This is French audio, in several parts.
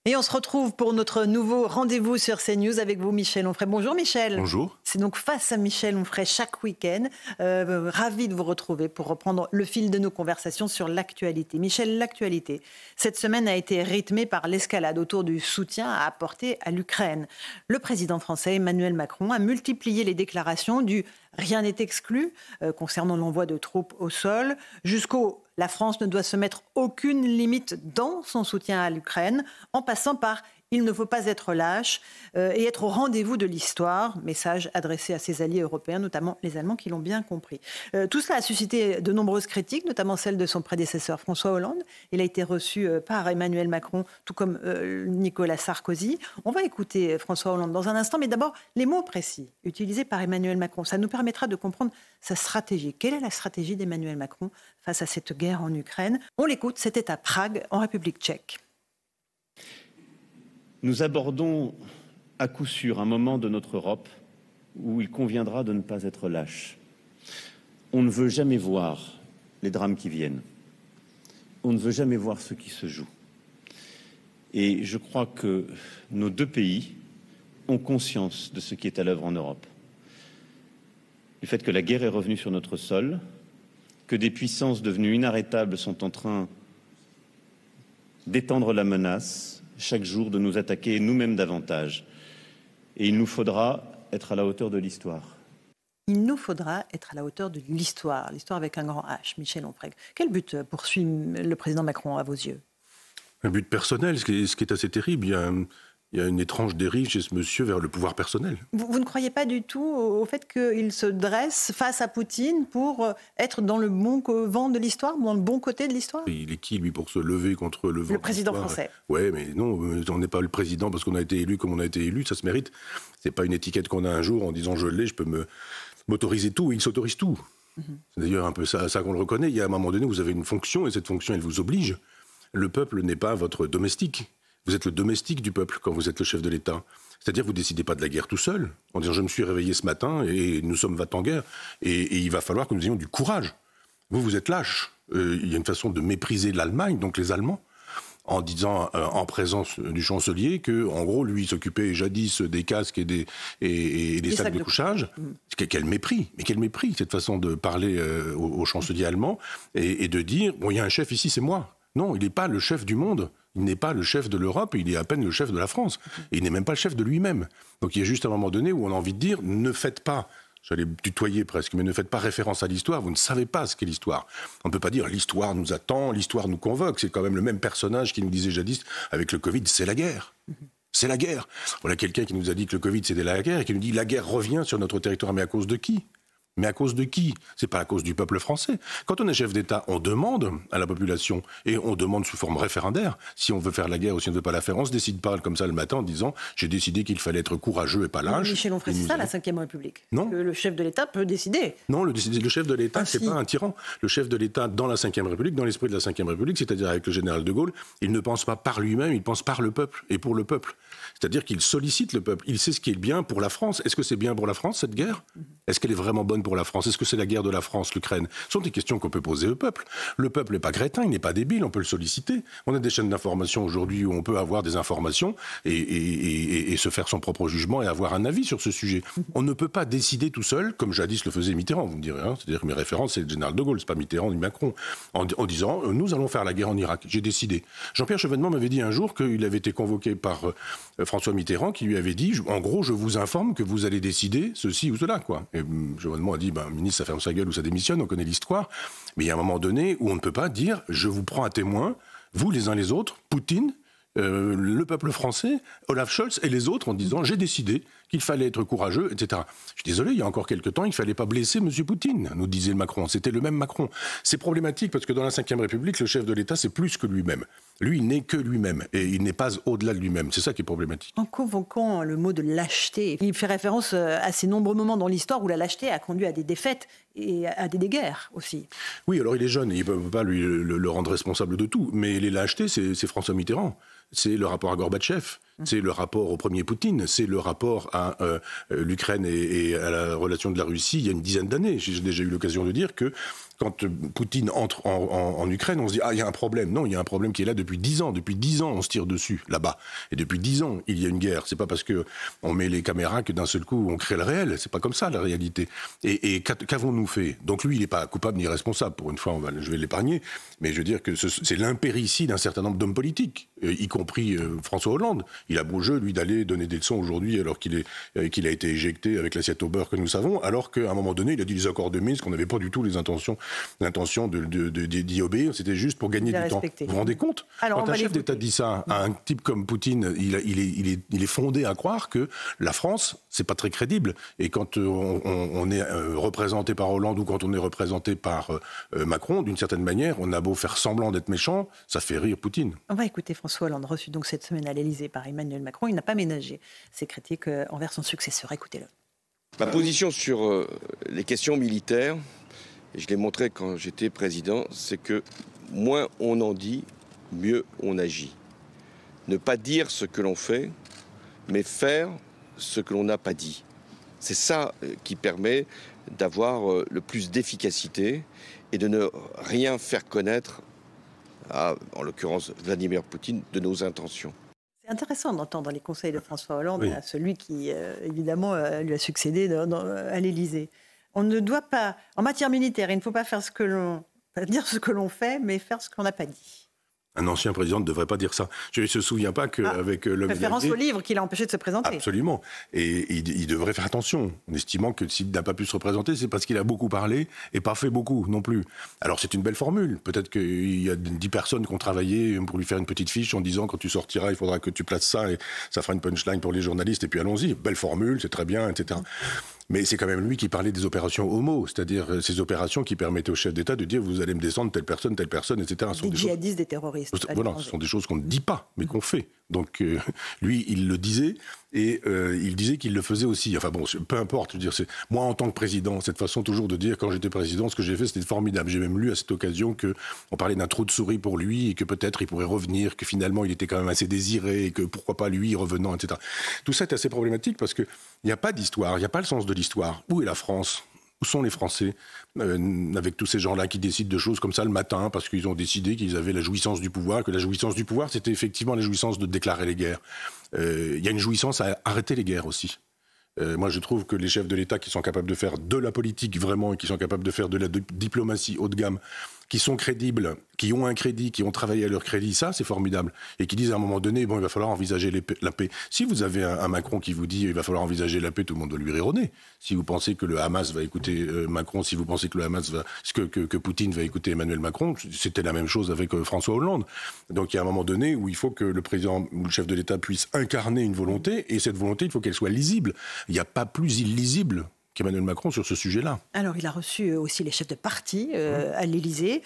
Et on se retrouve pour notre nouveau rendez-vous sur CNews avec vous, Michel Onfray. Bonjour Michel. Bonjour. C'est donc Face à Michel Onfray chaque week-end. Ravi de vous retrouver pour reprendre le fil de nos conversations sur l'actualité. Michel, l'actualité, cette semaine a été rythmée par l'escalade autour du soutien à apporter à l'Ukraine. Le président français Emmanuel Macron a multiplié les déclarations du « rien n'est exclu » concernant l'envoi de troupes au sol, jusqu'au « la France ne doit se mettre aucune limite dans son soutien à l'Ukraine », en passant par « il ne faut pas être lâche et être au rendez-vous de l'histoire », message adressé à ses alliés européens, notamment les Allemands qui l'ont bien compris. Tout cela a suscité de nombreuses critiques, notamment celle de son prédécesseur François Hollande. Il a été reçu par Emmanuel Macron, tout comme Nicolas Sarkozy. On va écouter François Hollande dans un instant, mais d'abord les mots précis utilisés par Emmanuel Macron. Ça nous permettra de comprendre sa stratégie. Quelle est la stratégie d'Emmanuel Macron face à cette guerre en Ukraine? On l'écoute, c'était à Prague, en République tchèque. Nous abordons à coup sûr un moment de notre Europe où il conviendra de ne pas être lâche. On ne veut jamais voir les drames qui viennent. On ne veut jamais voir ce qui se joue. Et je crois que nos deux pays ont conscience de ce qui est à l'œuvre en Europe. Du fait que la guerre est revenue sur notre sol, que des puissances devenues inarrêtables sont en train d'étendre la menace, chaque jour de nous attaquer nous-mêmes davantage. Et il nous faudra être à la hauteur de l'histoire. Il nous faudra être à la hauteur de l'histoire. L'histoire avec un grand H, Michel Onfray. Quel but poursuit le président Macron à vos yeux? Un but personnel, ce qui est assez terrible. Il y a une étrange dérive chez ce monsieur vers le pouvoir personnel. Vous ne croyez pas du tout au fait qu'il se dresse face à Poutine pour être dans le bon vent de l'histoire, dans le bon côté de l'histoire? Il est qui, lui, pour se lever contre le vent? Le président français. Oui, mais non, on n'est pas le président parce qu'on a été élu comme on a été élu, ça se mérite. C'est pas une étiquette qu'on a un jour en disant je l'ai, je peux m'autoriser tout, il s'autorise tout. C'est d'ailleurs un peu ça qu'on le reconnaît. Il y a un moment donné, vous avez une fonction et cette fonction, elle vous oblige. Le peuple n'est pas votre domestique. Vous êtes le domestique du peuple quand vous êtes le chef de l'État. C'est-à-dire que vous ne décidez pas de la guerre tout seul, en disant « je me suis réveillé ce matin et nous sommes en guerre et il va falloir que nous ayons du courage ». Vous êtes lâche. Il y a une façon de mépriser l'Allemagne, donc les Allemands, en disant en présence du chancelier que, en gros, lui s'occupait jadis des casques et des sacs de couchage. Quel mépris, mais quel mépris, cette façon de parler au chancelier allemand et de dire « bon, il y a un chef ici, c'est moi ». Non, il n'est pas le chef du monde. Il n'est pas le chef de l'Europe, il est à peine le chef de la France. Et il n'est même pas le chef de lui-même. Donc il y a juste un moment donné où on a envie de dire, ne faites pas, j'allais tutoyer presque, mais ne faites pas référence à l'histoire, vous ne savez pas ce qu'est l'histoire. On ne peut pas dire, l'histoire nous attend, l'histoire nous convoque. C'est quand même le même personnage qui nous disait jadis, avec le Covid, c'est la guerre. C'est la guerre. Voilà quelqu'un qui nous a dit que le Covid, c'était la guerre, et qui nous dit, la guerre revient sur notre territoire, mais à cause de qui ? Mais à cause de qui? C'est pas à cause du peuple français. Quand on est chef d'État, on demande à la population, et on demande sous forme référendaire, si on veut faire la guerre ou si on ne veut pas la faire. On se décide pas comme ça le matin en disant « j'ai décidé qu'il fallait être courageux et pas lâche ». Michel Onfray, c'est ça la Ve République? Non. Le chef de l'État peut décider. Non, le chef de l'État, c'est pas un tyran. Le chef de l'État, dans la Ve République, dans l'esprit de la Ve République, c'est-à-dire avec le général de Gaulle, il ne pense pas par lui-même, il pense par le peuple et pour le peuple. C'est-à-dire qu'il sollicite le peuple. Il sait ce qui est bien pour la France. Est-ce que c'est bien pour la France, cette guerre? Est-ce qu'elle est vraiment bonne pour la France? Est-ce que c'est la guerre de la France, l'Ukraine? Ce sont des questions qu'on peut poser au peuple. Le peuple n'est pas crétin, il n'est pas débile, on peut le solliciter. On a des chaînes d'information aujourd'hui où on peut avoir des informations et se faire son propre jugement et avoir un avis sur ce sujet. On ne peut pas décider tout seul, comme jadis le faisait Mitterrand, vous me direz. C'est-à-dire que mes références, c'est le général de Gaulle, c'est pas Mitterrand ni Macron. En disant, nous allons faire la guerre en Irak. J'ai décidé. Jean-Pierre Chevènement m'avait dit un jour qu'il avait été convoqué par François Mitterrand, qui lui avait dit, en gros, je vous informe que vous allez décider ceci ou cela, quoi. Et Chevènement a dit, ministre, ça ferme sa gueule ou ça démissionne, on connaît l'histoire. Mais il y a un moment donné où on ne peut pas dire, je vous prends à témoin, vous les uns les autres, Poutine, le peuple français, Olaf Scholz et les autres en disant j'ai décidé qu'il fallait être courageux, etc. Je suis désolé, il y a encore quelques temps, il ne fallait pas blesser M. Poutine, nous disait Macron. C'était le même Macron. C'est problématique parce que dans la Ve République, le chef de l'État, c'est plus que lui-même. Lui, il n'est que lui-même et il n'est pas au-delà de lui-même. C'est ça qui est problématique. En convoquant le mot de lâcheté, il fait référence à ces nombreux moments dans l'histoire où la lâcheté a conduit à des défaites et à des guerres aussi. Oui, alors il est jeune, il ne peut pas lui le rendre responsable de tout. Mais les lâchetés, c'est François Mitterrand. C'est le rapport à Gorbatchev, c'est le rapport au premier Poutine, c'est le rapport à l'Ukraine et à la relation de la Russie il y a une dizaine d'années. J'ai déjà eu l'occasion de dire que quand Poutine entre en Ukraine, on se dit « Ah, il y a un problème ». Non, il y a un problème qui est là depuis 10 ans. Depuis 10 ans, on se tire dessus, là-bas. Et depuis 10 ans, il y a une guerre. C'est pas parce qu'on met les caméras que d'un seul coup, on crée le réel. C'est pas comme ça, la réalité. Et qu'avons-nous fait ? Donc lui, il n'est pas coupable ni responsable. Pour une fois, je vais l'épargner. Mais je veux dire que c'est l'impéritie d'un certain nombre d'hommes politiques, y compris François Hollande. Il a beau jeu, lui, d'aller donner des leçons aujourd'hui, alors qu'il a été éjecté avec l'assiette au beurre que nous savons, alors qu'à un moment donné, il a dit les accords de Minsk, qu'on n'avait pas du tout l'intention d'y obéir, c'était juste pour gagner du temps. Vous vous rendez compte ? Quand un chef d'État dit ça à un type comme Poutine, il est fondé à croire que la France, c'est pas très crédible. Et quand on est représenté par Hollande ou quand on est représenté par Macron, d'une certaine manière, on a beau faire semblant d'être méchant, ça fait rire Poutine. On va écouter François Hollande, reçu donc cette semaine à l'Élysée par Emmanuel Macron. Il n'a pas ménagé ses critiques envers son successeur. Écoutez-le. Ma position sur les questions militaires, et je l'ai montré quand j'étais président, c'est que moins on en dit, mieux on agit. Ne pas dire ce que l'on fait, mais faire ce que l'on n'a pas dit. C'est ça qui permet d'avoir le plus d'efficacité et de ne rien faire connaître à, en l'occurrence, Vladimir Poutine, de nos intentions. C'est intéressant d'entendre les conseils de François Hollande, à celui qui, évidemment, lui a succédé à l'Élysée. On ne doit pas, en matière militaire, il ne faut pas faire dire ce que l'on fait, mais faire ce qu'on n'a pas dit. Un ancien président ne devrait pas dire ça. Je ne me souviens pas qu'avec l'homme référence au livre qu'il a empêché de se présenter. Absolument. Et il devrait faire attention, en estimant que s'il n'a pas pu se représenter, c'est parce qu'il a beaucoup parlé et pas fait beaucoup non plus. Alors c'est une belle formule. Peut-être qu'il y a 10 personnes qui ont travaillé pour lui faire une petite fiche en disant quand tu sortiras, il faudra que tu places ça et ça fera une punchline pour les journalistes et puis allons-y. Belle formule, c'est très bien, etc. Mais c'est quand même lui qui parlait des opérations homo, c'est-à-dire ces opérations qui permettaient au chef d'État de dire vous allez me descendre telle personne, etc. Des djihadistes, des terroristes. Voilà, ce sont des choses qu'on ne dit pas, mais qu'on fait. Donc lui, il le disait et il disait qu'il le faisait aussi. Enfin bon, peu importe. Je veux dire, c'est moi en tant que président, cette façon toujours de dire quand j'étais président, ce que j'ai fait, c'était formidable. J'ai même lu à cette occasion que on parlait d'un trou de souris pour lui et que peut-être il pourrait revenir, que finalement il était quand même assez désiré et que pourquoi pas lui revenant, etc. Tout ça est assez problématique parce que il n'y a pas d'histoire, il n'y a pas le sens de l'histoire. Où est la France ? Où sont les Français avec tous ces gens-là qui décident de choses comme ça le matin parce qu'ils ont décidé qu'ils avaient la jouissance du pouvoir, que la jouissance du pouvoir, c'était effectivement la jouissance de déclarer les guerres. Il y a une jouissance à arrêter les guerres aussi. Moi, je trouve que les chefs de l'État qui sont capables de faire de la politique vraiment et qui sont capables de faire de la diplomatie haut de gamme, qui sont crédibles, qui ont un crédit, qui ont travaillé à leur crédit, ça, c'est formidable. Et qui disent à un moment donné, bon, il va falloir envisager la paix. Si vous avez un Macron qui vous dit, il va falloir envisager la paix, tout le monde doit lui rire au nez. Si vous pensez que le Hamas va écouter Macron, si vous pensez que le Hamas que Poutine va écouter Emmanuel Macron, c'était la même chose avec François Hollande. Donc il y a un moment donné où il faut que le président ou le chef de l'État puisse incarner une volonté, et cette volonté, il faut qu'elle soit lisible. Il n'y a pas plus illisible qu'Emmanuel Macron sur ce sujet-là. Alors, il a reçu aussi les chefs de parti à l'Élysée,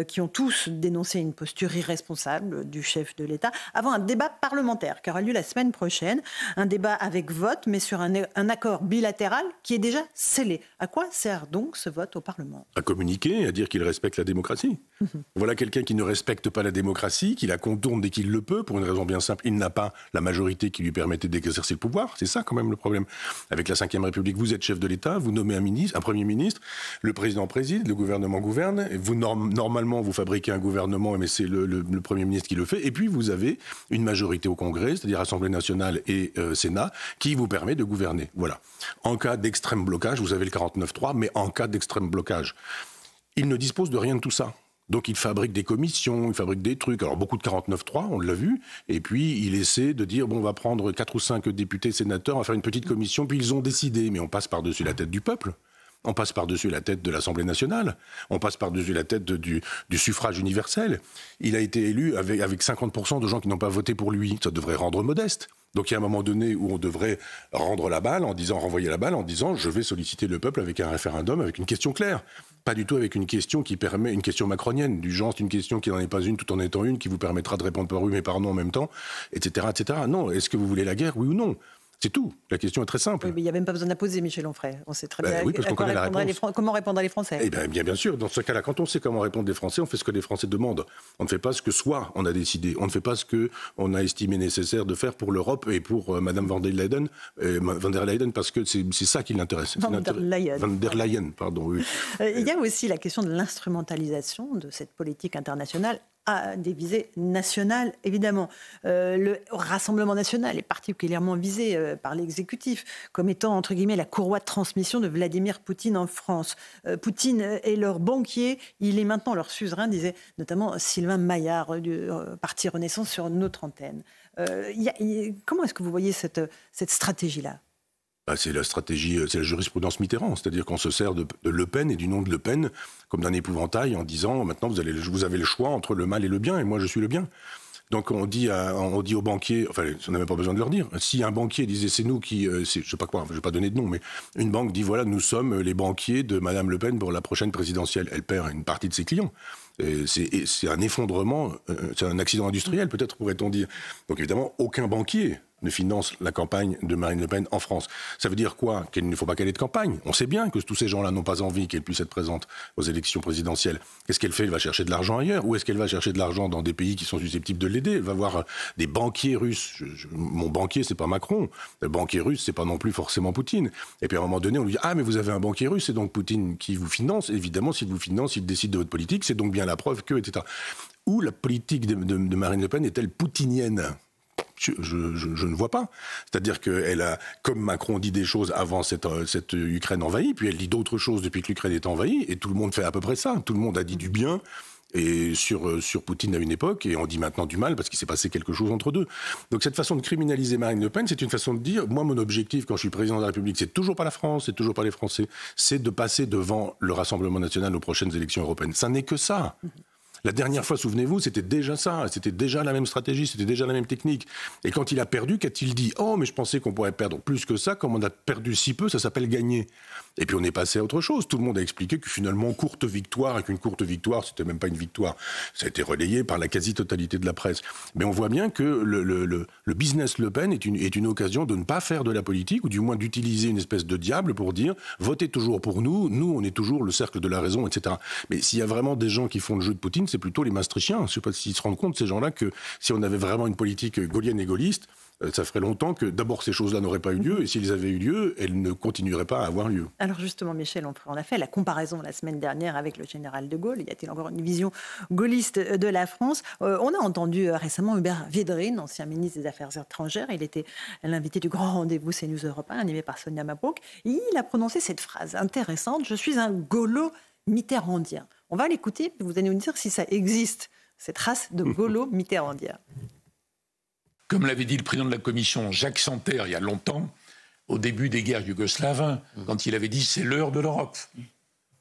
qui ont tous dénoncé une posture irresponsable du chef de l'État, avant un débat parlementaire qui aura lieu la semaine prochaine. Un débat avec vote, mais sur un accord bilatéral qui est déjà scellé. À quoi sert donc ce vote au Parlement ? À communiquer, à dire qu'il respecte la démocratie. Voilà quelqu'un qui ne respecte pas la démocratie, qui la contourne dès qu'il le peut, pour une raison bien simple. Il n'a pas la majorité qui lui permettait d'exercer le pouvoir. C'est ça quand même le problème. Avec la Ve République, vous êtes chef de l'État, vous nommez un Premier ministre, le président préside, le gouvernement gouverne, et vous, normalement, vous fabriquez un gouvernement, mais c'est le Premier ministre qui le fait, et puis vous avez une majorité au Congrès, c'est-à-dire Assemblée nationale et Sénat, qui vous permet de gouverner. Voilà. En cas d'extrême blocage, vous avez le 49.3, mais en cas d'extrême blocage, il ne dispose de rien de tout ça. Donc il fabrique des commissions, il fabrique des trucs. Alors beaucoup de 49.3, on l'a vu. Et puis il essaie de dire, bon, on va prendre 4 ou 5 députés, sénateurs, on va faire une petite commission. Puis ils ont décidé, mais on passe par-dessus la tête du peuple. On passe par-dessus la tête de l'Assemblée nationale. On passe par-dessus la tête du suffrage universel. Il a été élu avec 50% de gens qui n'ont pas voté pour lui. Ça devrait rendre modeste. Donc il y a un moment donné où on devrait renvoyer la balle en disant je vais solliciter le peuple avec un référendum, avec une question claire. Pas du tout avec une question qui permet, une question macronienne, du genre c'est une question qui n'en est pas une tout en étant une, qui vous permettra de répondre par oui mais par non en même temps, etc., etc. Non, est-ce que vous voulez la guerre, oui ou non ? C'est tout. La question est très simple. Oui, mais il n'y a même pas besoin de la poser, Michel Onfray. On sait très bien Oui, parce qu'on connaît la réponse. comment répondre à les Français. Eh bien sûr. Dans ce cas-là, quand on sait comment répondre les Français, on fait ce que les Français demandent. On ne fait pas ce que soit on a décidé. On ne fait pas ce qu'on a estimé nécessaire de faire pour l'Europe et pour Mme van der Leyen, parce que c'est ça qui l'intéresse. Van der Leyen, pardon. Oui. Il y a aussi la question de l'instrumentalisation de cette politique internationale à des visées nationales, évidemment. Le Rassemblement national est particulièrement visé par l'exécutif comme étant, entre guillemets, la courroie de transmission de Vladimir Poutine en France. Poutine est leur banquier, il est maintenant leur suzerain, disait notamment Sylvain Maillard du Parti Renaissance sur notre antenne. Comment est-ce que vous voyez cette stratégie-là ? C'est la stratégie, c'est la jurisprudence Mitterrand, c'est-à-dire qu'on se sert de Le Pen et du nom de Le Pen comme d'un épouvantail en disant maintenant vous avez le choix entre le mal et le bien et moi je suis le bien. Donc on dit aux banquiers, enfin on n'a même pas besoin de leur dire, si un banquier disait c'est nous qui, je sais pas quoi, je vais pas donner de nom, mais une banque dit voilà nous sommes les banquiers de Madame Le Pen pour la prochaine présidentielle, elle perd une partie de ses clients. C'est un effondrement, c'est un accident industriel peut-être pourrait-on dire. Donc évidemment aucun banquier ne finance la campagne de Marine Le Pen en France. Ça veut dire quoi ? Qu'il ne faut pas qu'elle ait de campagne. On sait bien que tous ces gens-là n'ont pas envie qu'elle puisse être présente aux élections présidentielles. Qu'est-ce qu'elle fait ? Elle va chercher de l'argent ailleurs ? Ou est-ce qu'elle va chercher de l'argent dans des pays qui sont susceptibles de l'aider ? Elle va voir des banquiers russes. Mon banquier, c'est pas Macron. Le banquier russe, c'est pas non plus forcément Poutine. Et puis à un moment donné, on lui dit « Ah, mais vous avez un banquier russe, c'est donc Poutine qui vous finance. » Évidemment, s'il vous finance, il décide de votre politique, c'est donc bien la preuve que, etc. Où la politique de Marine Le Pen est-elle poutinienne ? Je ne vois pas. C'est-à-dire qu'elle a, comme Macron dit des choses avant cette Ukraine envahie, puis elle dit d'autres choses depuis que l'Ukraine est envahie, et tout le monde fait à peu près ça. Tout le monde a dit du bien et sur Poutine à une époque, et on dit maintenant du mal parce qu'il s'est passé quelque chose entre deux. Donc cette façon de criminaliser Marine Le Pen, c'est une façon de dire, moi mon objectif quand je suis président de la République, c'est toujours pas la France, c'est toujours pas les Français, c'est de passer devant le Rassemblement national aux prochaines élections européennes. Ça n'est que ça. La dernière fois, souvenez-vous, c'était déjà ça, c'était déjà la même stratégie, c'était déjà la même technique. Et quand il a perdu, qu'a-t-il dit ? Oh, mais je pensais qu'on pourrait perdre plus que ça, comme on a perdu si peu, ça s'appelle gagner. Et puis on est passé à autre chose. Tout le monde a expliqué que finalement, courte victoire, et qu'une courte victoire, c'était même pas une victoire. Ça a été relayé par la quasi-totalité de la presse. Mais on voit bien que le business Le Pen est une occasion de ne pas faire de la politique, ou du moins d'utiliser une espèce de diable pour dire « votez toujours pour nous, nous on est toujours le cercle de la raison, etc. » Mais s'il y a vraiment des gens qui font le jeu de Poutine, c'est plutôt les Maastrichtiens. Je ne sais pas s'ils se rendent compte, ces gens-là, que si on avait vraiment une politique gaullienne et gaulliste, ça ferait longtemps que d'abord ces choses-là n'auraient pas eu lieu, et s'ils avaient eu lieu, elles ne continueraient pas à avoir lieu. Alors justement, Michel, on a fait la comparaison la semaine dernière avec le général de Gaulle. Y a-t-il encore une vision gaulliste de la France ? On a entendu récemment Hubert Védrine, ancien ministre des Affaires étrangères. Il était l'invité du grand rendez-vous CNews Europe 1, animé par Sonia Mabrouk. Il a prononcé cette phrase intéressante, « Je suis un gaulo-mitterrandien ». On va l'écouter, vous allez nous dire si ça existe, cette race de gaulo-mitterrandien. Comme l'avait dit le président de la commission, Jacques Santer, il y a longtemps, au début des guerres yougoslaves, quand il avait dit « c'est l'heure de l'Europe ».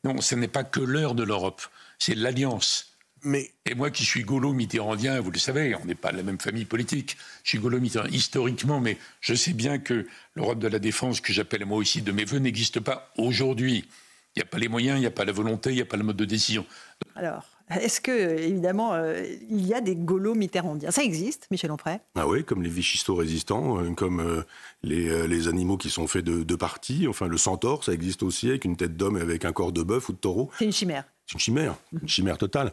Non, ce n'est pas que l'heure de l'Europe, c'est l'alliance. Et moi qui suis gaulo-mitterrandien, vous le savez, on n'est pas de la même famille politique, je suis gaulo-mitterrandien historiquement, mais je sais bien que l'Europe de la défense, que j'appelle moi aussi de mes voeux, n'existe pas aujourd'hui. Il n'y a pas les moyens, il n'y a pas la volonté, il n'y a pas le mode de décision. Alors, est-ce que, évidemment, il y a des gaulo-mitterrandiens ? Ça existe, Michel Onfray ? Ah oui, comme les vichisto-résistants, comme les animaux qui sont faits de parties. Enfin, le centaure, ça existe aussi, avec une tête d'homme et avec un corps de bœuf ou de taureau. C'est une chimère. C'est une chimère totale.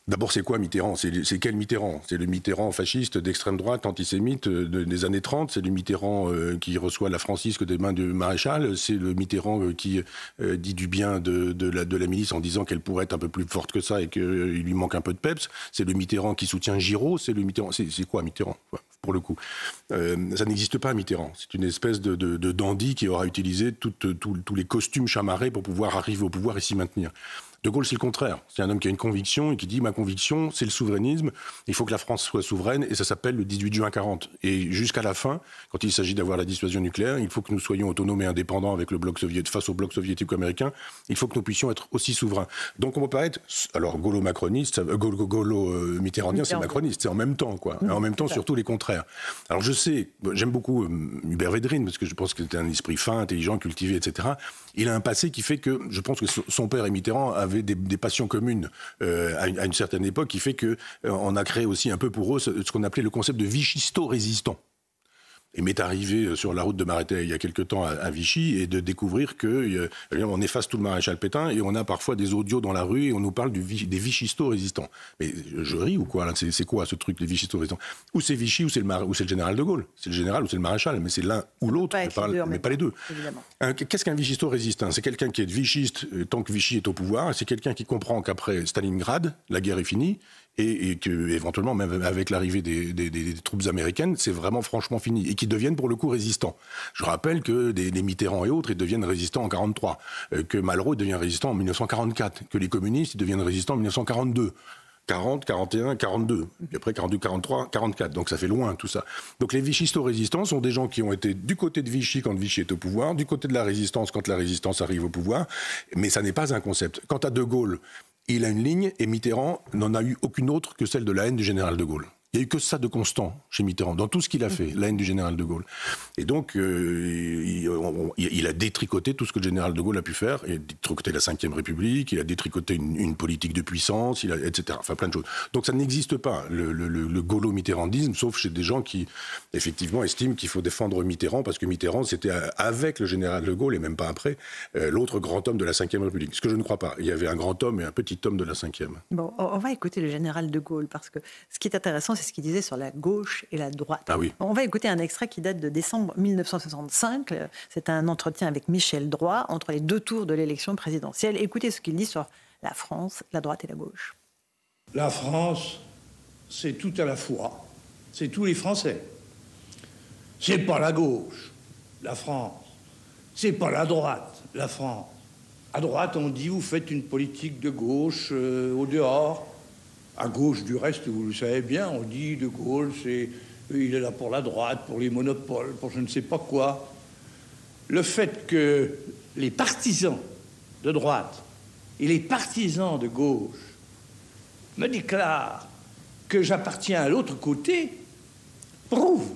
D'abord, c'est quoi Mitterrand ? C'est quel Mitterrand ? C'est le Mitterrand fasciste d'extrême droite, antisémite des années 30. C'est le Mitterrand qui reçoit la francisque des mains du maréchal. C'est le Mitterrand qui dit du bien de la milice en disant qu'elle pourrait être un peu plus forte que ça et qu'il lui manque un peu de peps. C'est le Mitterrand qui soutient Giraud. C'est le Mitterrand. C'est quoi Mitterrand ? Pour le coup, ça n'existe pas Mitterrand. C'est une espèce de dandy qui aura utilisé tous les costumes chamarrés pour pouvoir arriver au pouvoir et s'y maintenir. De Gaulle, c'est le contraire. C'est un homme qui a une conviction et qui dit « ma conviction, c'est le souverainisme. Il faut que la France soit souveraine et ça s'appelle le 18 juin 40. Et jusqu'à la fin, quand il s'agit d'avoir la dissuasion nucléaire, il faut que nous soyons autonomes et indépendants avec le bloc soviétique face au bloc soviético-américain. Il faut que nous puissions être aussi souverains. Donc on peut pas être, alors gaulo-macroniste, gaulo-mitterrandien, c'est macroniste. C'est en même temps, quoi. Et en même temps, surtout les contraires. Alors je sais, j'aime beaucoup Hubert Védrine parce que je pense que c'était un esprit fin, intelligent, cultivé, etc. Il a un passé qui fait que, je pense que son père et Mitterrand avaient des passions communes à une certaine époque, qui fait qu'on a créé aussi un peu pour eux ce qu'on appelait le concept de vichisto-résistant. Et m'est arrivé sur la route de m'arrêter il y a quelque temps à Vichy et de découvrir qu'on efface tout le maréchal Pétain et on a parfois des audios dans la rue et on nous parle des vichistos-résistants. Mais je ris ou quoi là, c'est quoi ce truc, les vichistos-résistants? Ou c'est Vichy ou c'est le général de Gaulle. C'est le général ou c'est le maréchal, mais c'est l'un ou l'autre, mais pas les deux. Qu'est-ce qu'un vichisto-résistant? C'est quelqu'un qui est vichiste tant que Vichy est au pouvoir, et c'est quelqu'un qui comprend qu'après Stalingrad, la guerre est finie, et que éventuellement même avec l'arrivée des troupes américaines, c'est vraiment franchement fini et qui deviennent pour le coup résistants. Je rappelle que les Mitterrand et autres, ils deviennent résistants en 43, que Malraux devient résistant en 1944, que les communistes ils deviennent résistants en 1942. 40, 41, 42, puis après 42, 43, 44, donc ça fait loin tout ça. Donc les vichisto-résistants sont des gens qui ont été du côté de Vichy quand Vichy est au pouvoir, du côté de la résistance quand la résistance arrive au pouvoir, mais ça n'est pas un concept. Quant à De Gaulle, il a une ligne et Mitterrand n'en a eu aucune autre que celle de la haine du général de Gaulle. Il n'y a eu que ça de constant chez Mitterrand, dans tout ce qu'il a fait, la haine du général de Gaulle. Et donc, il a détricoté tout ce que le général de Gaulle a pu faire. Il a détricoté la Ve République, il a détricoté une politique de puissance, etc. Enfin, plein de choses. Donc ça n'existe pas, le gaulo-mitterrandisme, sauf chez des gens qui, effectivement, estiment qu'il faut défendre Mitterrand, parce que Mitterrand, c'était avec le général de Gaulle, et même pas après, l'autre grand homme de la Ve République. Ce que je ne crois pas. Il y avait un grand homme et un petit homme de la Ve. Bon, on va écouter le général de Gaulle, parce que ce qui est intéressant, c'est ce qu'il disait sur la gauche et la droite. Ah oui. On va écouter un extrait qui date de décembre 1965. C'est un entretien avec Michel Droit entre les deux tours de l'élection présidentielle. Écoutez ce qu'il dit sur la France, la droite et la gauche. La France, c'est tout à la fois. C'est tous les Français. C'est pas la gauche, la France. C'est pas la droite, la France. À droite, on dit, vous faites une politique de gauche au dehors. À gauche, du reste, vous le savez bien, on dit De Gaulle, il est là pour la droite, pour les monopoles, pour je ne sais pas quoi. Le fait que les partisans de droite et les partisans de gauche me déclarent que j'appartiens à l'autre côté prouve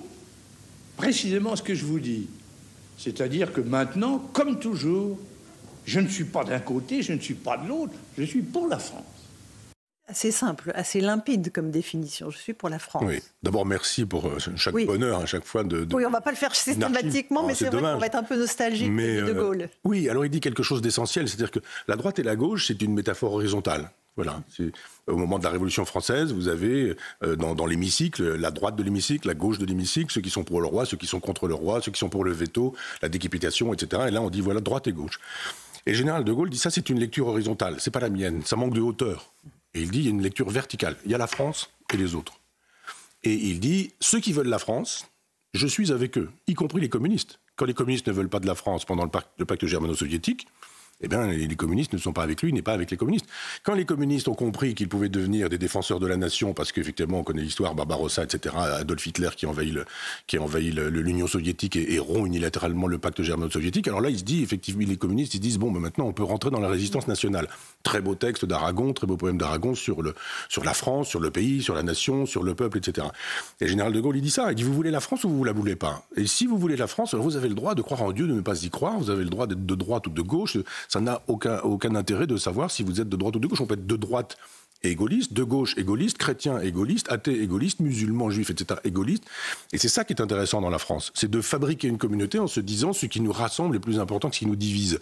précisément ce que je vous dis. C'est-à-dire que maintenant, comme toujours, je ne suis pas d'un côté, je ne suis pas de l'autre, je suis pour la France. Assez simple, assez limpide comme définition. Je suis pour la France. Oui. D'abord, merci pour chaque bonheur à chaque fois de... Oui, on ne va pas le faire systématiquement, mais c'est vrai qu'on va être un peu nostalgique de Gaulle. Oui, alors il dit quelque chose d'essentiel, c'est-à-dire que la droite et la gauche, c'est une métaphore horizontale. Voilà. Au moment de la Révolution française, vous avez dans l'hémicycle, la droite de l'hémicycle, la gauche de l'hémicycle, ceux qui sont pour le roi, ceux qui sont contre le roi, ceux qui sont pour le veto, la décapitation, etc. Et là, on dit voilà, droite et gauche. Et le général de Gaulle dit ça, c'est une lecture horizontale, c'est pas la mienne, ça manque de hauteur. Et il dit, il y a une lecture verticale. Il y a la France et les autres. Et il dit, ceux qui veulent la France, je suis avec eux, y compris les communistes. Quand les communistes ne veulent pas de la France pendant le pacte germano-soviétique, eh bien, les communistes ne sont pas avec lui, il n'est pas avec les communistes. Quand les communistes ont compris qu'ils pouvaient devenir des défenseurs de la nation, parce qu'effectivement, on connaît l'histoire, Barbarossa, etc., Adolf Hitler qui envahit l'Union soviétique et rompt unilatéralement le pacte germano-soviétique, alors là, il se dit, effectivement, les communistes, ils se disent, bon, mais maintenant, on peut rentrer dans la résistance nationale. Très beau texte d'Aragon, très beau poème d'Aragon sur la France, sur le pays, sur la nation, sur le peuple, etc. Et le général de Gaulle, il dit ça, il dit, vous voulez la France ou vous la voulez pas? Et si vous voulez la France, alors vous avez le droit de croire en Dieu, de ne pas y croire, vous avez le droit d'être de droite ou de gauche, ça n'a aucun intérêt de savoir si vous êtes de droite ou de gauche. On peut être de droite et gaulliste, de gauche et gaulliste, chrétien et gaulliste, athée et gaulliste, musulman, juif, etc. et gaulliste. Et c'est ça qui est intéressant dans la France. C'est de fabriquer une communauté en se disant ce qui nous rassemble est plus important que ce qui nous divise.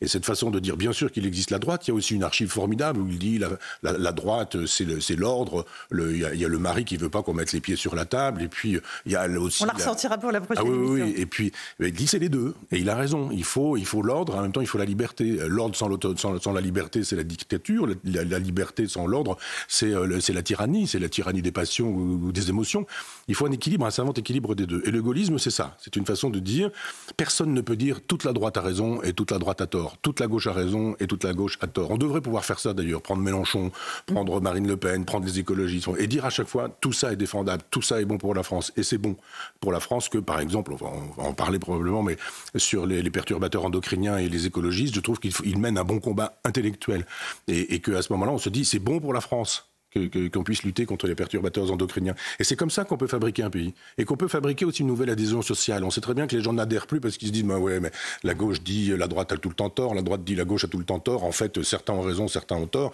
Et cette façon de dire, bien sûr qu'il existe la droite, il y a aussi une archive formidable où il dit la droite, c'est l'ordre, il y a le mari qui veut pas qu'on mette les pieds sur la table, et puis il y a aussi... On la ressortira pour la prochaine émission. Oui, et puis il dit c'est les deux, et il a raison, il faut l'ordre, en même temps il faut la liberté. L'ordre sans la liberté, c'est la dictature, la liberté sans l'ordre, c'est la tyrannie des passions ou des émotions. Il faut un équilibre, un savant équilibre des deux. Et le gaullisme, c'est ça, c'est une façon de dire, personne ne peut dire toute la droite a raison et toute la droite a tort. Toute la gauche a raison et toute la gauche a tort. On devrait pouvoir faire ça d'ailleurs, prendre Mélenchon, prendre Marine Le Pen, prendre les écologistes et dire à chaque fois tout ça est défendable, tout ça est bon pour la France. Et c'est bon pour la France que, par exemple, on va en parler probablement, mais sur les perturbateurs endocriniens et les écologistes, je trouve qu'ils mènent un bon combat intellectuel. Et qu'à ce moment-là, on se dit c'est bon pour la France. Qu'on puisse lutter contre les perturbateurs endocriniens. Et c'est comme ça qu'on peut fabriquer un pays. Et qu'on peut fabriquer aussi une nouvelle adhésion sociale. On sait très bien que les gens n'adhèrent plus parce qu'ils se disent bah ouais, mais la gauche dit la droite a tout le temps tort, la droite dit la gauche a tout le temps tort. En fait, certains ont raison, certains ont tort.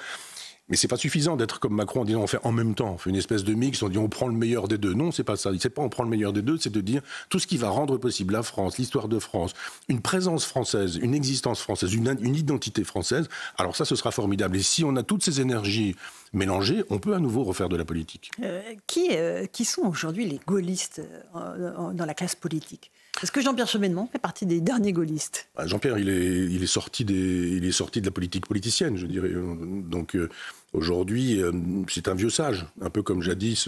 Mais c'est pas suffisant d'être comme Macron en disant on fait en même temps, on fait une espèce de mix, on dit on prend le meilleur des deux. Non, c'est pas ça. C'est pas on prend le meilleur des deux, c'est de dire tout ce qui va rendre possible la France, l'histoire de France, une présence française, une existence française, une identité française. Alors ça, ce sera formidable. Et si on a toutes ces énergies mélangées, on peut à nouveau refaire de la politique. Qui sont aujourd'hui les gaullistes dans la classe politique ? Est-ce que Jean-Pierre Chevènement fait partie des derniers gaullistes ? Jean-Pierre, il est sorti de la politique politicienne, je dirais. Donc aujourd'hui, c'est un vieux sage, un peu comme jadis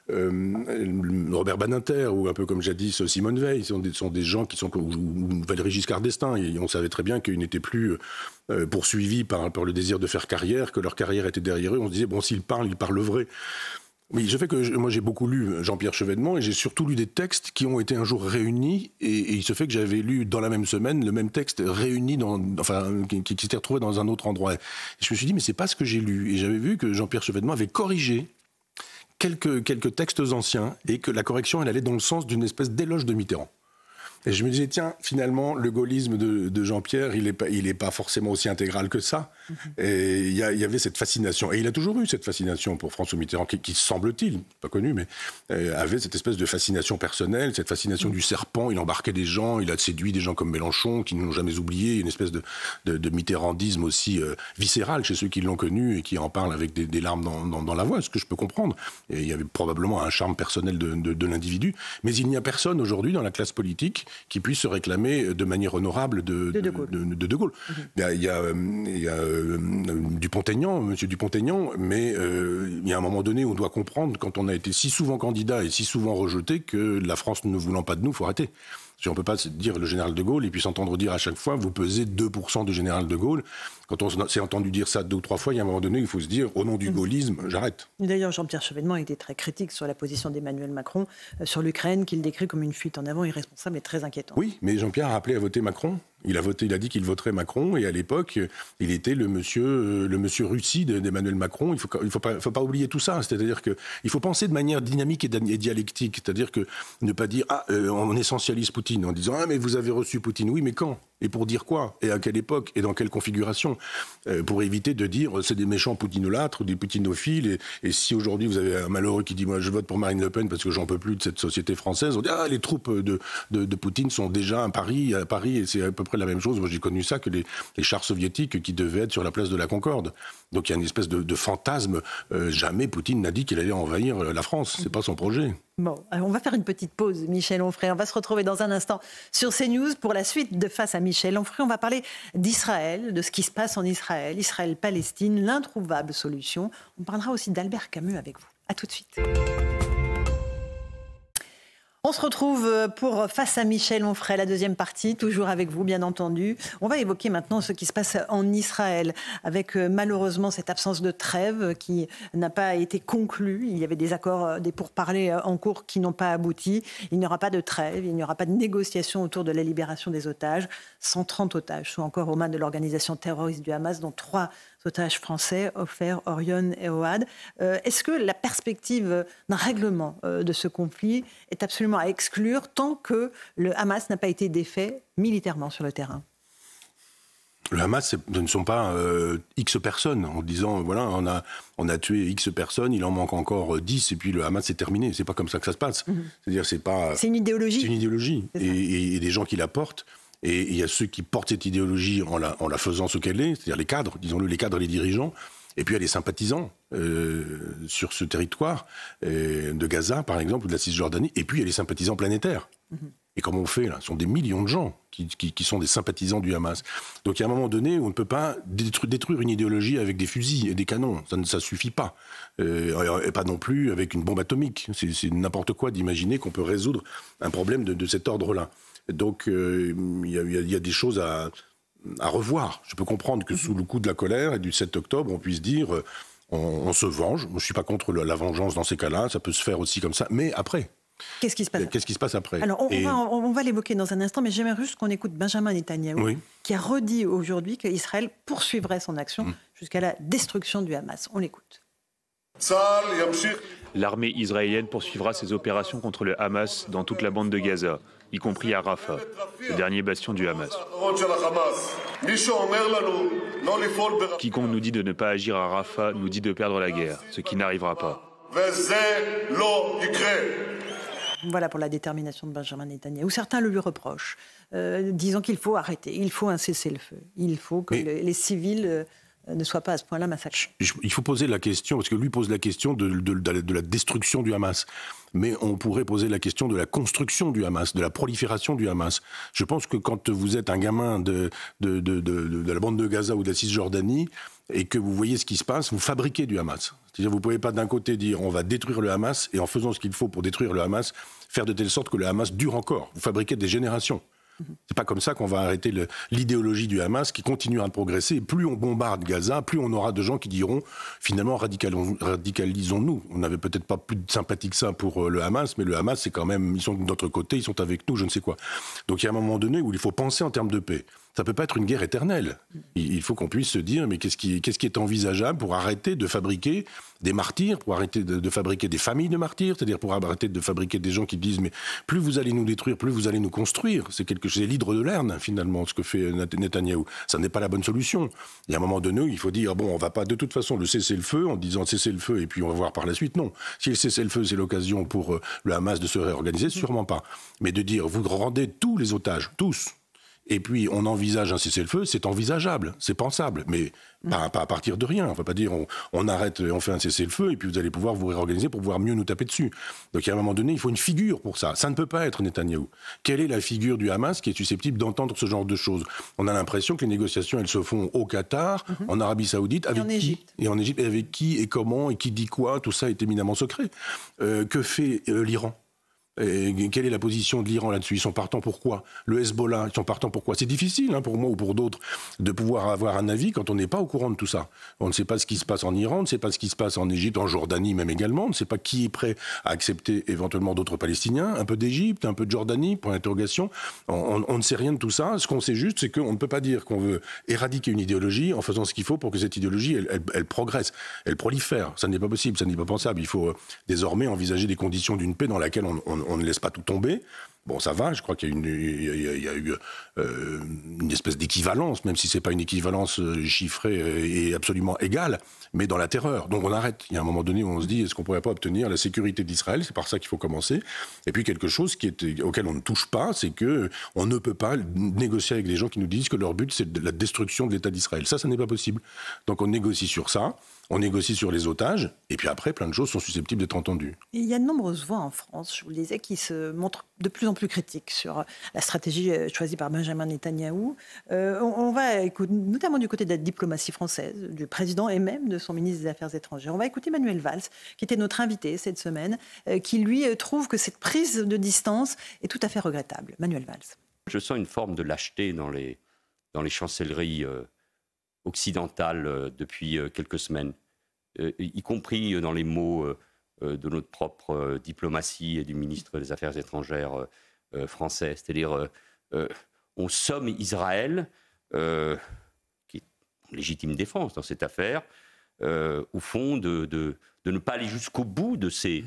Robert Badinter ou un peu comme jadis Simone Veil. Ce sont des gens qui sont ou Valéry Giscard d'Estaing. Et on savait très bien qu'ils n'étaient plus poursuivis par le désir de faire carrière, que leur carrière était derrière eux. On se disait bon, s'ils parlent, ils parlent vrai. Oui, moi j'ai beaucoup lu Jean-Pierre Chevènement et j'ai surtout lu des textes qui ont été un jour réunis et il se fait que j'avais lu dans la même semaine le même texte réuni qui s'était retrouvé dans un autre endroit. Et je me suis dit mais c'est pas ce que j'ai lu et j'avais vu que Jean-Pierre Chevènement avait corrigé quelques textes anciens et que la correction elle allait dans le sens d'une espèce d'éloge de Mitterrand. Et je me disais, tiens, finalement, le gaullisme de Jean-Pierre, il est pas forcément aussi intégral que ça. Et il y avait cette fascination. Et il a toujours eu cette fascination pour François Mitterrand, qui semble-t-il, pas connu, mais avait cette espèce de fascination personnelle, cette fascination du serpent. Il embarquait des gens, il a séduit des gens comme Mélenchon, qui ne l'ont jamais oublié. Une espèce de mitterrandisme aussi viscéral chez ceux qui l'ont connu et qui en parlent avec des larmes dans la voix, ce que je peux comprendre. Et il y avait probablement un charme personnel de l'individu. Mais il n'y a personne aujourd'hui dans la classe politique qui puisse se réclamer de manière honorable de De Gaulle. Il y a Dupont-Aignan, monsieur Dupont-Aignan, mais il y a un moment donné où on doit comprendre, quand on a été si souvent candidat et si souvent rejeté, que la France ne voulant pas de nous, il faut arrêter. On ne peut pas dire le général de Gaulle et puis s'entendre dire à chaque fois vous pesez 2% du général de Gaulle. Quand on s'est entendu dire ça 2 ou 3 fois, il y a un moment donné, il faut se dire au nom du gaullisme, j'arrête. D'ailleurs, Jean-Pierre Chevènement était très critique sur la position d'Emmanuel Macron sur l'Ukraine, qu'il décrit comme une fuite en avant irresponsable et très inquiétante. Oui, mais Jean-Pierre a appelé à voter Macron. Il a dit qu'il voterait Macron et à l'époque, il était le monsieur Russie d'Emmanuel Macron. Il faut pas oublier tout ça. C'est-à-dire qu'il faut penser de manière dynamique et dialectique. C'est-à-dire que ne pas dire on essentialise Poutine en disant mais vous avez reçu Poutine. Oui, mais quand ? Et pour dire quoi ? Et à quelle époque ? Et dans quelle configuration ? Pour éviter de dire c'est des méchants poutinolâtres ou des poutinophiles. Et si aujourd'hui vous avez un malheureux qui dit moi je vote pour Marine Le Pen parce que j'en peux plus de cette société française, on dit les troupes de Poutine sont déjà à Paris et c'est à peu près la même chose. Moi j'ai connu ça que les chars soviétiques qui devaient être sur la place de la Concorde. Donc il y a une espèce de fantasme. Jamais Poutine n'a dit qu'il allait envahir la France. C'est pas son projet. Bon, alors on va faire une petite pause, Michel Onfray. On va se retrouver dans un instant sur CNews pour la suite de Face à Michel Onfray. On va parler d'Israël, de ce qui se passe en Israël, Israël-Palestine, l'introuvable solution. On parlera aussi d'Albert Camus avec vous. À tout de suite. On se retrouve pour Face à Michel Onfray, la deuxième partie, toujours avec vous, bien entendu. On va évoquer maintenant ce qui se passe en Israël, avec malheureusement cette absence de trêve qui n'a pas été conclue. Il y avait des accords, des pourparlers en cours qui n'ont pas abouti. Il n'y aura pas de trêve, il n'y aura pas de négociation autour de la libération des otages. 130 otages sont encore aux mains de l'organisation terroriste du Hamas, dont 3 otages français, Ofer, Orion et Ohad. Est-ce que la perspective d'un règlement de ce conflit est absolument à exclure tant que le Hamas n'a pas été défait militairement sur le terrain ? Le Hamas, ce ne sont pas X personnes en disant voilà, on a tué X personnes, il en manque encore 10 et puis le Hamas c'est terminé. C'est pas comme ça que ça se passe. C'est-à-dire c'est une idéologie. C'est une idéologie et des gens qui la portent. Et il y a ceux qui portent cette idéologie en la faisant ce qu'elle est, c'est-à-dire les cadres, disons-le, les cadres et les dirigeants. Et puis il y a les sympathisants sur ce territoire de Gaza, par exemple, ou de la Cisjordanie. Et puis il y a les sympathisants planétaires. Et comme on fait là, ce sont des millions de gens qui sont des sympathisants du Hamas. Donc il y a un moment donné où on ne peut pas détruire une idéologie avec des fusils et des canons. Ça suffit pas. Et pas non plus avec une bombe atomique. C'est n'importe quoi d'imaginer qu'on peut résoudre un problème de cet ordre-là. Donc il y a des choses à revoir. Je peux comprendre que sous le coup de la colère et du 7 octobre, on puisse dire on se venge. Je ne suis pas contre la vengeance dans ces cas-là. Ça peut se faire aussi comme ça. Mais après, qu'est-ce qui se passe après ? Alors on va l'évoquer dans un instant, mais j'aimerais juste qu'on écoute Benjamin Netanyahou, qui a redit aujourd'hui qu'Israël poursuivrait son action jusqu'à la destruction du Hamas. On l'écoute. L'armée israélienne poursuivra ses opérations contre le Hamas dans toute la bande de Gaza, y compris à Rafah, le dernier bastion du Hamas. Quiconque nous dit de ne pas agir à Rafah nous dit de perdre la guerre, ce qui n'arrivera pas. Voilà pour la détermination de Benjamin Netanyahou. Certains le lui reprochent, disant qu'il faut arrêter, il faut un cessez-le-feu, il faut que les civils ne soient pas à ce point-là massacrés. Il faut poser la question, parce que lui pose la question de la destruction du Hamas. Mais on pourrait poser la question de la construction du Hamas, de la prolifération du Hamas. Je pense que quand vous êtes un gamin de la bande de Gaza ou de la Cisjordanie, et que vous voyez ce qui se passe, vous fabriquez du Hamas. C'est-à-dire vous ne pouvez pas d'un côté dire on va détruire le Hamas, et en faisant ce qu'il faut pour détruire le Hamas, faire de telle sorte que le Hamas dure encore. Vous fabriquez des générations. C'est pas comme ça qu'on va arrêter l'idéologie du Hamas qui continuera de progresser. Et plus on bombarde Gaza, plus on aura de gens qui diront finalement radicalisons-nous. On n'avait peut-être pas plus de sympathie que ça pour le Hamas, mais le Hamas c'est quand même, ils sont de notre côté, ils sont avec nous, je ne sais quoi. Donc il y a un moment donné où il faut penser en termes de paix. Ça ne peut pas être une guerre éternelle. Il faut qu'on puisse se dire, mais qu'est-ce qui est envisageable pour arrêter de fabriquer des martyrs, pour arrêter de fabriquer des familles de martyrs, c'est-à-dire pour arrêter de fabriquer des gens qui disent, mais plus vous allez nous détruire, plus vous allez nous construire. C'est l'hydre de Lerne, finalement, ce que fait Netanyahou. Ça n'est pas la bonne solution. Il y a un moment donné où il faut dire, bon, on ne va pas de toute façon le cessez-le-feu en disant cessez-le-feu et puis on va voir par la suite. Non. Si le cessez-le-feu, c'est l'occasion pour le Hamas de se réorganiser, sûrement pas. Mais de dire, vous rendez tous les otages, tous. Et puis, on envisage un cessez-le-feu, c'est envisageable, c'est pensable, mais pas à partir de rien. On ne va pas dire, on arrête, on fait un cessez-le-feu, et puis vous allez pouvoir vous réorganiser pour pouvoir mieux nous taper dessus. Donc, à un moment donné, il faut une figure pour ça. Ça ne peut pas être Netanyahou. Quelle est la figure du Hamas qui est susceptible d'entendre ce genre de choses ? On a l'impression que les négociations, elles se font au Qatar, en Arabie Saoudite, avec qui ? Et en Égypte, et avec qui, et comment, et qui dit quoi ? Tout ça est éminemment secret. Que fait l'Iran ? Et quelle est la position de l'Iran là-dessus ? Ils sont partants pour quoi ? Le Hezbollah, ils sont partants pour quoi ? C'est difficile pour moi ou pour d'autres de pouvoir avoir un avis quand on n'est pas au courant de tout ça. On ne sait pas ce qui se passe en Iran, on ne sait pas ce qui se passe en Égypte, en Jordanie même également. On ne sait pas qui est prêt à accepter éventuellement d'autres Palestiniens. Un peu d'Égypte, un peu de Jordanie, point d'interrogation. On ne sait rien de tout ça. Ce qu'on sait juste, c'est qu'on ne peut pas dire qu'on veut éradiquer une idéologie en faisant ce qu'il faut pour que cette idéologie, elle progresse, elle prolifère. Ça n'est pas possible, ça n'est pas pensable. Il faut désormais envisager des conditions d'une paix dans laquelle on ne laisse pas tout tomber. Bon, ça va, je crois qu'il y a eu une espèce d'équivalence, même si ce n'est pas une équivalence chiffrée et absolument égale, mais dans la terreur. Donc on arrête. Il y a un moment donné où on se dit, est-ce qu'on ne pourrait pas obtenir la sécurité d'Israël ? C'est par ça qu'il faut commencer. Et puis quelque chose auquel on ne touche pas, c'est qu'on ne peut pas négocier avec des gens qui nous disent que leur but, c'est la destruction de l'État d'Israël. Ça n'est pas possible. Donc on négocie sur ça. On négocie sur les otages, et puis après, plein de choses sont susceptibles d'être entendues. Il y a de nombreuses voix en France, je vous le disais, qui se montrent de plus en plus critiques sur la stratégie choisie par Benjamin Netanyahou. On va écouter, notamment du côté de la diplomatie française, du président et même de son ministre des Affaires étrangères. On va écouter Manuel Valls, qui était notre invité cette semaine, qui lui trouve que cette prise de distance est tout à fait regrettable. Manuel Valls. Je sens une forme de lâcheté dans les chancelleries occidentale depuis quelques semaines, y compris dans les mots de notre propre diplomatie et du ministre des Affaires étrangères français. C'est-à-dire, on somme Israël, qui est en légitime défense dans cette affaire, au fond de ne pas aller jusqu'au bout de ses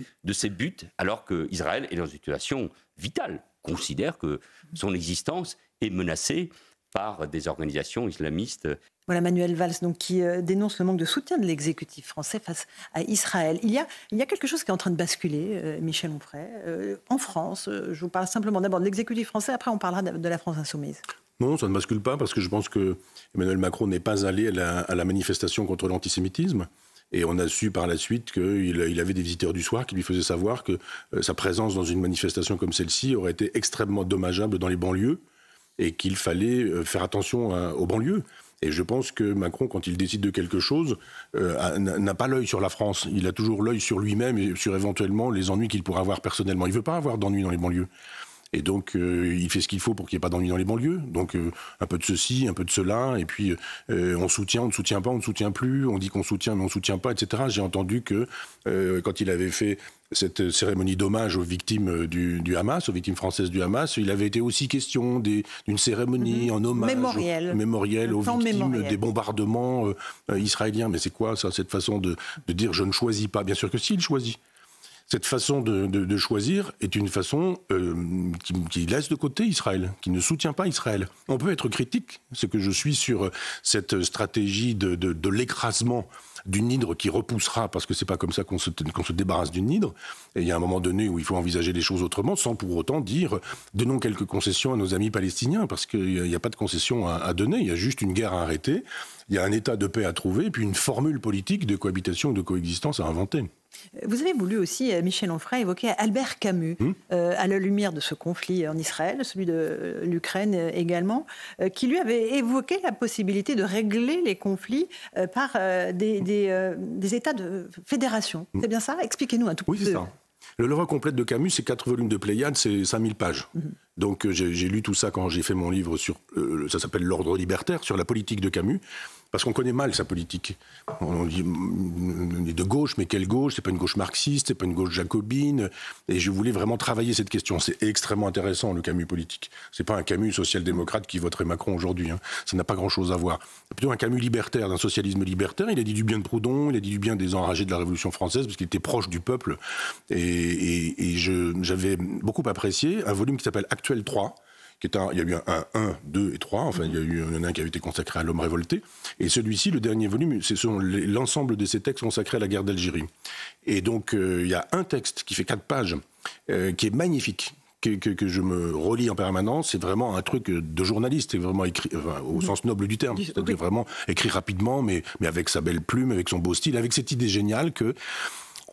buts, alors qu'Israël est dans une situation vitale, considère que son existence est menacée par des organisations islamistes. Voilà Manuel Valls donc, qui dénonce le manque de soutien de l'exécutif français face à Israël. Il y a quelque chose qui est en train de basculer, Michel Onfray. En France, je vous parle simplement d'abord de l'exécutif français, après on parlera de la France insoumise. Non, ça ne bascule pas, parce que je pense que Emmanuel Macron n'est pas allé à la manifestation contre l'antisémitisme. Et on a su par la suite qu'il avait des visiteurs du soir qui lui faisaient savoir que sa présence dans une manifestation comme celle-ci aurait été extrêmement dommageable dans les banlieues et qu'il fallait faire attention aux banlieues. Et je pense que Macron, quand il décide de quelque chose, n'a pas l'œil sur la France. Il a toujours l'œil sur lui-même et sur éventuellement les ennuis qu'il pourrait avoir personnellement. Il ne veut pas avoir d'ennuis dans les banlieues. Et donc, il fait ce qu'il faut pour qu'il n'y ait pas d'ennuis dans les banlieues. Donc, un peu de ceci, un peu de cela. Et puis, on soutient, on ne soutient pas, on ne soutient plus. On dit qu'on soutient, mais on ne soutient pas, etc. J'ai entendu que quand il avait fait cette cérémonie d'hommage aux victimes du Hamas, aux victimes françaises du Hamas, il avait été aussi question d'une cérémonie en hommage mémoriel aux victimes des bombardements israéliens. Mais c'est quoi ça, cette façon de dire je ne choisis pas ? Bien sûr que si, il choisit. Cette façon de choisir est une façon qui laisse de côté Israël, qui ne soutient pas Israël. On peut être critique, ce que je suis, sur cette stratégie de l'écrasement d'une hydre qui repoussera, parce que c'est pas comme ça qu'on se débarrasse d'une hydre. Et il y a un moment donné où il faut envisager les choses autrement, sans pour autant dire donnons quelques concessions à nos amis palestiniens, parce qu'il n'y a pas de concessions à donner, il y a juste une guerre à arrêter, il y a un état de paix à trouver, et puis une formule politique de cohabitation ou de coexistence à inventer. Vous avez voulu aussi, Michel Onfray, évoquer Albert Camus, à la lumière de ce conflit en Israël, celui de l'Ukraine également, qui lui avait évoqué la possibilité de régler les conflits par des états de fédération. C'est bien ça? Expliquez-nous un tout peu. Oui, c'est ça. L'œuvre complète de Camus, c'est 4 volumes de Pléiade, c'est 5000 pages. Donc j'ai lu tout ça quand j'ai fait mon livre sur, ça s'appelle L'ordre libertaire, sur la politique de Camus, parce qu'on connaît mal sa politique. On dit de gauche, mais quelle gauche? C'est pas une gauche marxiste, c'est pas une gauche jacobine. Et je voulais vraiment travailler cette question. C'est extrêmement intéressant, le Camus politique. C'est pas un Camus social-démocrate qui voterait Macron aujourd'hui. Ça n'a pas grand-chose à voir. C'est plutôt un Camus libertaire, d'un socialisme libertaire. Il a dit du bien de Proudhon, il a dit du bien des enragés de la Révolution française, parce qu'il était proche du peuple. Et j'avais beaucoup apprécié un volume qui s'appelle Actuel 3, il y a eu un 1, 2 et 3, enfin il y en a un qui avait été consacré à l'homme révolté, et celui-ci, le dernier volume, ce sont l'ensemble de ces textes consacrés à la guerre d'Algérie. Et donc il y a un texte qui fait 4 pages, qui est magnifique, que je me relis en permanence. C'est vraiment un truc de journaliste, c'est vraiment écrit au sens noble du terme, c'est-à-dire vraiment écrit rapidement, mais avec sa belle plume, avec son beau style, avec cette idée géniale que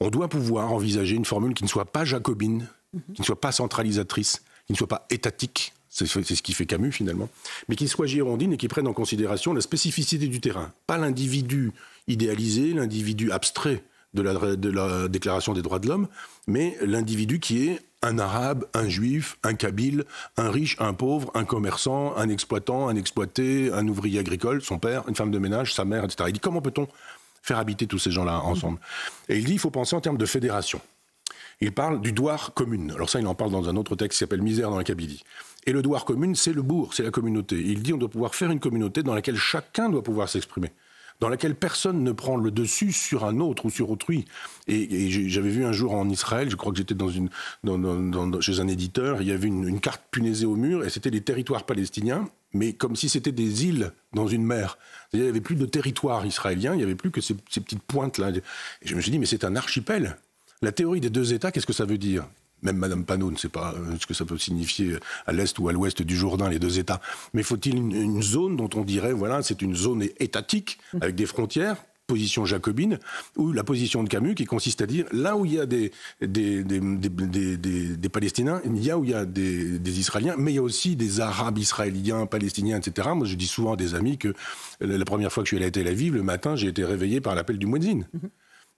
on doit pouvoir envisager une formule qui ne soit pas jacobine, qui ne soit pas centralisatrice, qui ne soit pas étatique, c'est ce qui fait Camus finalement, mais qui soit girondine et qui prenne en considération la spécificité du terrain. Pas l'individu idéalisé, l'individu abstrait de la Déclaration des droits de l'homme, mais l'individu qui est un arabe, un juif, un kabyle, un riche, un pauvre, un commerçant, un exploitant, un exploité, un ouvrier agricole, son père, une femme de ménage, sa mère, etc. Il dit comment peut-on faire habiter tous ces gens-là ensemble? Et il dit il faut penser en termes de fédération. Il parle du douar commune. Alors ça, il en parle dans un autre texte qui s'appelle Misère dans la Kabylie. Et le douar commune, c'est le bourg, c'est la communauté. Et il dit on doit pouvoir faire une communauté dans laquelle chacun doit pouvoir s'exprimer, dans laquelle personne ne prend le dessus sur un autre ou sur autrui. Et j'avais vu un jour en Israël, je crois que j'étais chez un éditeur, il y avait une carte punaisée au mur, et c'était les territoires palestiniens, mais comme si c'était des îles dans une mer. C'est-à-dire, il n'y avait plus de territoire israélien, il n'y avait plus que ces petites pointes-là. Et je me suis dit, mais c'est un archipel. La théorie des 2 États, qu'est-ce que ça veut dire? Même Madame Panot ne sait pas ce que ça peut signifier à l'est ou à l'ouest du Jourdain, les 2 États. Mais faut-il une zone dont on dirait, voilà, c'est une zone étatique, avec des frontières, position jacobine, ou la position de Camus qui consiste à dire, là où il y a des Palestiniens, il y a où il y a des Israéliens, mais il y a aussi des Arabes israéliens, Palestiniens, etc. Moi, je dis souvent à des amis que la première fois que je suis allé à Tel Aviv, le matin, j'ai été réveillé par l'appel du muezzin.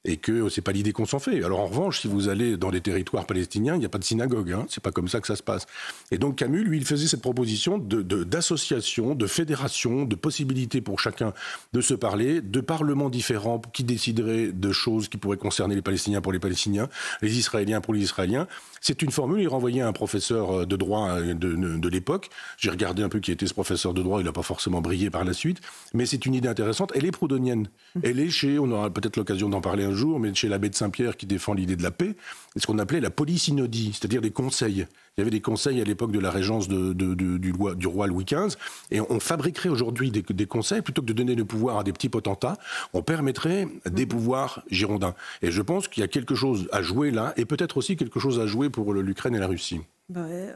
Et que c'est pas l'idée qu'on s'en fait. Alors en revanche, si vous allez dans les territoires palestiniens, il n'y a pas de synagogue, c'est pas comme ça que ça se passe. Et donc Camus, lui, il faisait cette proposition d'association, de fédération, de possibilité pour chacun de se parler, de parlements différents qui décideraient de choses qui pourraient concerner les Palestiniens pour les Palestiniens, les Israéliens pour les Israéliens. C'est une formule, il renvoyait un professeur de droit de l'époque. J'ai regardé un peu qui était ce professeur de droit, il n'a pas forcément brillé par la suite, mais c'est une idée intéressante. Elle est proudhonienne. Elle est on aura peut-être l'occasion d'en parler un jour, mais chez l'abbé de Saint-Pierre qui défend l'idée de la paix, c'est ce qu'on appelait la polysynodie, c'est-à-dire des conseils. Il y avait des conseils à l'époque de la régence du roi Louis XV, et on fabriquerait aujourd'hui des conseils, plutôt que de donner le pouvoir à des petits potentats, on permettrait des pouvoirs girondins. Et je pense qu'il y a quelque chose à jouer là, et peut-être aussi quelque chose à jouer pour l'Ukraine et la Russie.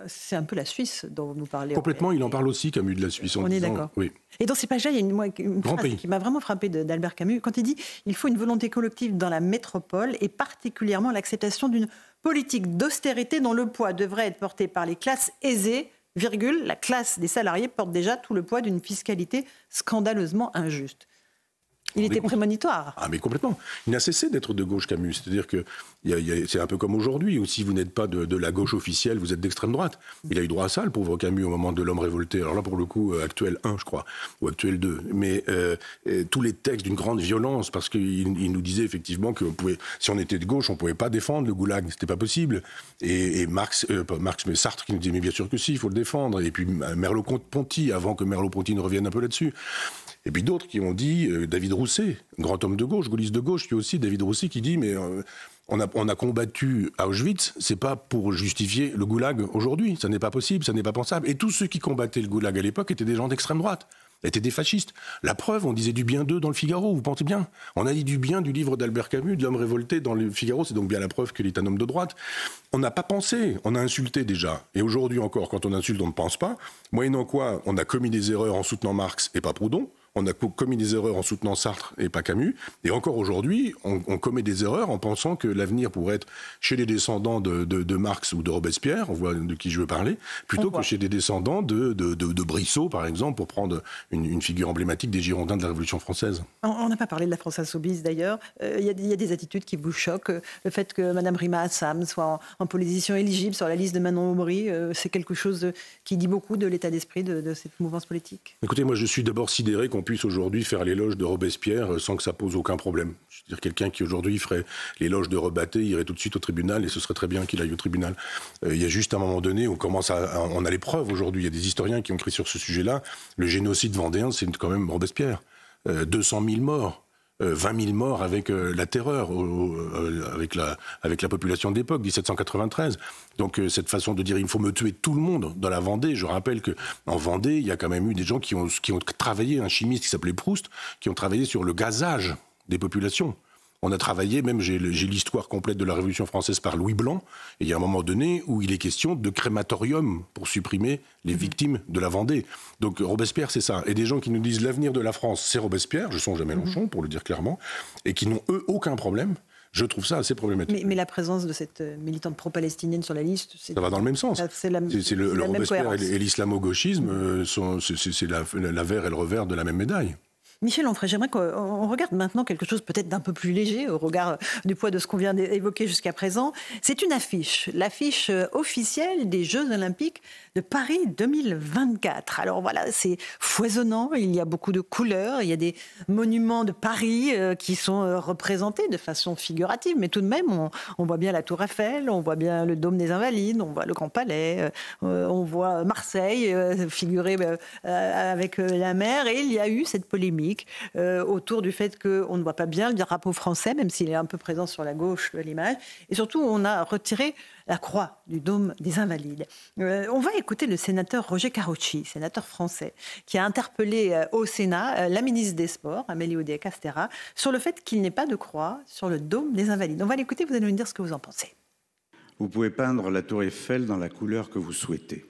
C'est un peu la Suisse dont vous parlez. Complètement, il en parle aussi, Camus, de la Suisse. On est d'accord. Oui. Et dans ces pages-là, il y a une phrase qui m'a vraiment frappée d'Albert Camus, quand il dit « Il faut une volonté collective dans la métropole et particulièrement l'acceptation d'une politique d'austérité dont le poids devrait être porté par les classes aisées, virgule, la classe des salariés porte déjà tout le poids d'une fiscalité scandaleusement injuste ». Il était prémonitoire. Ah mais complètement. Il n'a cessé d'être de gauche, Camus. C'est-à-dire que c'est un peu comme aujourd'hui, où si vous n'êtes pas de la gauche officielle, vous êtes d'extrême droite. Il a eu droit à ça, le pauvre Camus, au moment de l'homme révolté. Alors là, pour le coup, actuel 1, je crois, ou actuel 2. Mais tous les textes d'une grande violence, parce qu'il nous disait effectivement que si on était de gauche, on ne pouvait pas défendre le goulag. C'était pas possible. Et pas Marx, mais Sartre qui nous disait, mais bien sûr que si, il faut le défendre. Et puis Merleau-Ponty, avant que Merleau-Ponty ne revienne un peu là-dessus. Et puis d'autres qui ont dit, David Rousset, grand homme de gauche, gaulliste de gauche, qui aussi, David Rousset, qui dit, mais On a combattu à Auschwitz, c'est pas pour justifier le goulag aujourd'hui. Ça n'est pas possible, ça n'est pas pensable. Et tous ceux qui combattaient le goulag à l'époque étaient des gens d'extrême droite, étaient des fascistes. La preuve, on disait du bien d'eux dans le Figaro, vous pensez bien. On a dit du bien du livre d'Albert Camus, de l'homme révolté dans le Figaro, c'est donc bien la preuve qu'il est un homme de droite. On n'a pas pensé, on a insulté déjà. Et aujourd'hui encore, quand on insulte, on ne pense pas. Moyennant quoi, on a commis des erreurs en soutenant Marx et pas Proudhon. On a commis des erreurs en soutenant Sartre et pas Camus. Et encore aujourd'hui, on commet des erreurs en pensant que l'avenir pourrait être chez les descendants de Marx ou de Robespierre, on voit de qui je veux parler, plutôt que chez des descendants de Brissot, par exemple, pour prendre une figure emblématique des Girondins de la Révolution française. On n'a pas parlé de la France insoumise, d'ailleurs. Il y a des attitudes qui vous choquent. Le fait que Mme Rima Assam soit en position éligible sur la liste de Manon Aubry, c'est quelque chose qui dit beaucoup de l'état d'esprit de cette mouvance politique. Écoutez, moi je suis d'abord sidéré qu'on puisse aujourd'hui faire l'éloge de Robespierre sans que ça pose aucun problème. Je veux dire, quelqu'un qui aujourd'hui ferait l'éloge de Rebatté irait tout de suite au tribunal et ce serait très bien qu'il aille au tribunal. Il y a juste un moment donné où on a les preuves aujourd'hui. Il y a des historiens qui ont écrit sur ce sujet-là. Le génocide vendéen, c'est quand même Robespierre. 200 000 morts. 20 000 morts avec la terreur, avec la population de l'époque, 1793. Donc cette façon de dire il faut me tuer tout le monde dans la Vendée, je rappelle qu'en Vendée, il y a quand même eu des gens qui ont travaillé, un chimiste qui s'appelait Proust, qui ont travaillé sur le gazage des populations. On a travaillé, même j'ai l'histoire complète de la Révolution française par Louis Blanc, et il y a un moment donné où il est question de crématorium pour supprimer les victimes de la Vendée. Donc Robespierre, c'est ça. Et des gens qui nous disent l'avenir de la France, c'est Robespierre, je songe à Mélenchon, pour le dire clairement, et qui n'ont, eux, aucun problème. Je trouve ça assez problématique. Mais la présence de cette militante pro-palestinienne sur la liste... Ça va dans le même sens. C'est le Robespierre et l'islamo-gauchisme, c'est la vers et le revers de la même médaille. Michel Onfray, j'aimerais qu'on regarde maintenant quelque chose peut-être d'un peu plus léger au regard du poids de ce qu'on vient d'évoquer jusqu'à présent. C'est une affiche, l'affiche officielle des Jeux Olympiques de Paris 2024. Alors voilà, c'est foisonnant, il y a beaucoup de couleurs, il y a des monuments de Paris qui sont représentés de façon figurative, mais tout de même, on voit bien la Tour Eiffel, on voit bien le Dôme des Invalides, on voit le Grand Palais, on voit Marseille figuré avec la mer, et il y a eu cette polémique autour du fait qu'on ne voit pas bien le drapeau français, même s'il est un peu présent sur la gauche de l'image. Et surtout, on a retiré la croix du Dôme des Invalides. On va écouter le sénateur Roger Karoutchi, sénateur français, qui a interpellé au Sénat la ministre des Sports, Amélie Oudéa-Castéra, sur le fait qu'il n'ait pas de croix sur le Dôme des Invalides. On va l'écouter, vous allez nous dire ce que vous en pensez. Vous pouvez peindre la Tour Eiffel dans la couleur que vous souhaitez.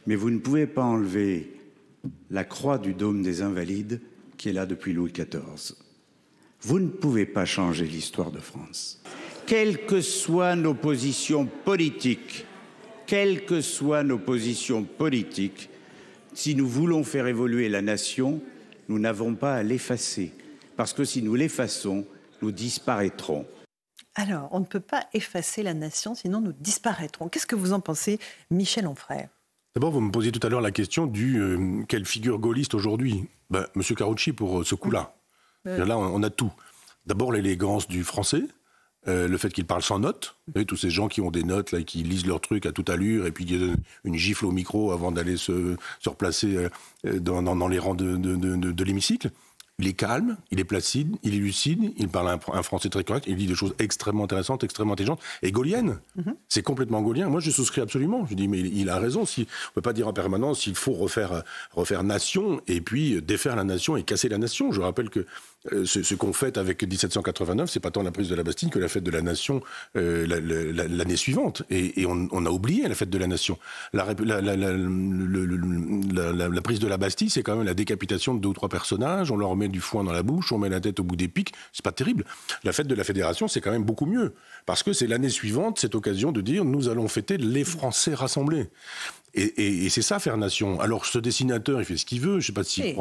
Mais vous ne pouvez pas enlever la croix du Dôme des Invalides qui est là depuis Louis XIV. Vous ne pouvez pas changer l'histoire de France. Quelles que soient nos positions politiques, si nous voulons faire évoluer la nation, nous n'avons pas à l'effacer. Parce que si nous l'effaçons, nous disparaîtrons. Alors, on ne peut pas effacer la nation, sinon nous disparaîtrons. Qu'est-ce que vous en pensez, Michel Onfray ? D'abord, vous me posiez tout à l'heure la question du quelle figure gaulliste aujourd'hui. Monsieur Karoutchi, pour ce coup-là. Là, on a tout. D'abord, l'élégance du français, le fait qu'il parle sans notes. Vous voyez, tous ces gens qui ont des notes, là, qui lisent leur truc à toute allure, et puis qui donnent une gifle au micro avant d'aller se replacer dans les rangs de l'hémicycle. Il est calme, il est placide, il est lucide, il parle un français très correct, il dit des choses extrêmement intéressantes, extrêmement intelligentes, et gaulliennes. C'est complètement gaullien. Moi, je souscris absolument. Je dis, mais il a raison. On ne peut pas dire en permanence qu'il faut refaire nation, et puis défaire la nation et casser la nation. Je rappelle que ce qu'on fête avec 1789, c'est pas tant la prise de la Bastille que la fête de la nation l'année suivante. Et on a oublié la fête de la nation. La prise de la Bastille, c'est quand même la décapitation de 2 ou 3 personnages. On leur met du foin dans la bouche, on met la tête au bout des pics. C'est pas terrible. La fête de la Fédération, c'est quand même beaucoup mieux. Parce que c'est l'année suivante, cette occasion de dire nous allons fêter les Français rassemblés. Et c'est ça, faire nation. Alors, ce dessinateur, il fait ce qu'il veut. Je ne sais pas s'il